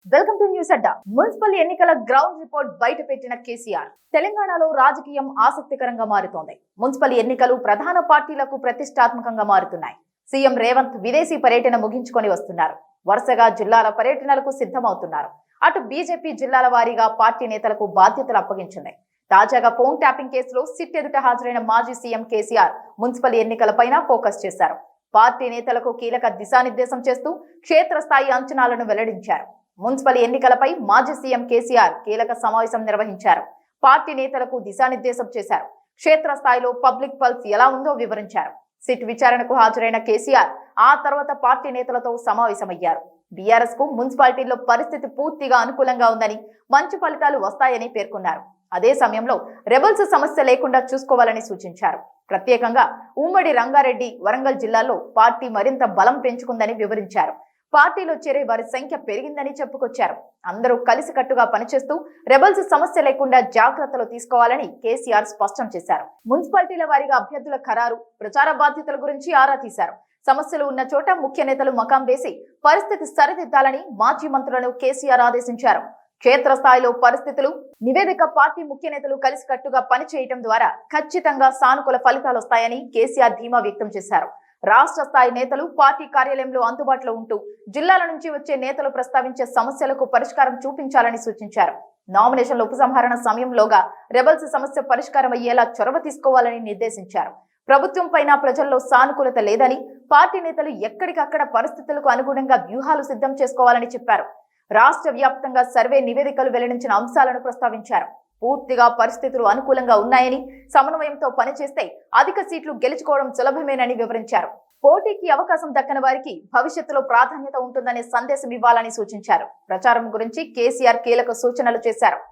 Welcome to news Adda. Municipal ఎన్నికల ground report బయట పెట్టిన కేసీఆర్. తెలంగాణలో రాజకీయం ఆసక్తికరంగా మారుతోంది. మున్సిపల్ ఎన్నికలు ప్రధాన పార్టీలకు ప్రతిష్టాత్మకంగా మారుతున్నాయి. సీఎం రేవంత్ విదేశీ పర్యటన ముగించుకొని వస్తున్నారు. వరుసగా జిల్లాల పర్యటనలకు సిద్ధమవుతున్నారు. అటు బీజేపీ జిల్లాల వారీగా పార్టీ నేతలకు బాధ్యతలు అప్పగించింది. తాజాగా ఫోన్ ట్యాపింగ్ కేసులో సిట్ ఎదుట హాజరైన మాజీ సీఎం కేసీఆర్ మున్సిపల్ ఎన్నికలపైన ఫోకస్ చేశారు. పార్టీ నేతలకు కీలక దిశానిర్దేశం చేస్తూ క్షేత్రస్థాయి అంచనాలను వెల్లడించారు. మున్సిపల్ ఎన్నికలపై మాజీ సీఎం కేసీఆర్ కీలక సమావేశం నిర్వహించారు. పార్టీ నేతలకు దిశానిర్దేశం చేశారు. క్షేత్రస్థాయిలో పబ్లిక్ పల్స్ ఎలా ఉందో వివరించారు. సిట్ విచారణకు హాజరైన కేసీఆర్ ఆ తర్వాత పార్టీ నేతలతో సమావేశమయ్యారు. బీఆర్ఎస్ కు మున్సిపాలిటీల్లో పరిస్థితి పూర్తిగా అనుకూలంగా ఉందని, మంచి ఫలితాలు వస్తాయని పేర్కొన్నారు. అదే సమయంలో రెబల్స్ సమస్య లేకుండా చూసుకోవాలని సూచించారు. ప్రత్యేకంగా ఉమ్మడి రంగారెడ్డి, వరంగల్ జిల్లాల్లో పార్టీ మరింత బలం పెంచుకుందని వివరించారు. పార్టీలో చేరే వారి సంఖ్య పెరిగిందని చెప్పుకొచ్చారు. అందరూ కలిసికట్టుగా పనిచేస్తూ రెబల్స్ సమస్య లేకుండా జాగ్రత్తలు తీసుకోవాలని కేసీఆర్ స్పష్టం చేశారు. మున్సిపాలిటీల వారీగా అభ్యర్థుల ఖరారు, ప్రచార బాధ్యతల గురించి ఆరా తీశారు. సమస్యలు ఉన్న చోట ముఖ్య నేతలు మకాం వేసి పరిస్థితి సరిదిద్దాలని మాజీ మంత్రులను కేసీఆర్ ఆదేశించారు. క్షేత్రస్థాయిలో పరిస్థితులు నివేదిక పార్టీ ముఖ్య నేతలు కలిసికట్టుగా పనిచేయడం ద్వారా ఖచ్చితంగా సానుకూల ఫలితాలు వస్తాయని కేసీఆర్ ధీమా వ్యక్తం చేశారు. రాష్ట్ర స్థాయి నేతలు పార్టీ కార్యాలయంలో అందుబాటులో ఉంటూ జిల్లాల నుంచి వచ్చే నేతలు ప్రస్తావించే సమస్యలకు పరిష్కారం చూపించాలని సూచించారు. నామినేషన్ల ఉపసంహరణ సమయంలోగా రెబల్స్ సమస్య పరిష్కారం అయ్యేలా చొరవ తీసుకోవాలని నిర్దేశించారు. ప్రభుత్వం పైన ప్రజల్లో సానుకూలత లేదని, పార్టీ నేతలు ఎక్కడికక్కడ పరిస్థితులకు అనుగుణంగా వ్యూహాలు సిద్ధం చేసుకోవాలని చెప్పారు. రాష్ట్ర వ్యాప్తంగా సర్వే నివేదికలు వెల్లడించిన అంశాలను ప్రస్తావించారు. పూర్తిగా పరిస్థితులు అనుకూలంగా ఉన్నాయని, సమన్వయంతో పనిచేస్తే అధిక సీట్లు గెలుచుకోవడం సులభమేనని వివరించారు. పోటీకి అవకాశం దక్కని వారికి భవిష్యత్తులో ప్రాధాన్యత ఉంటుందనే సందేశం ఇవ్వాలని సూచించారు. ప్రచారం గురించి కేసీఆర్ కీలక సూచనలు చేశారు.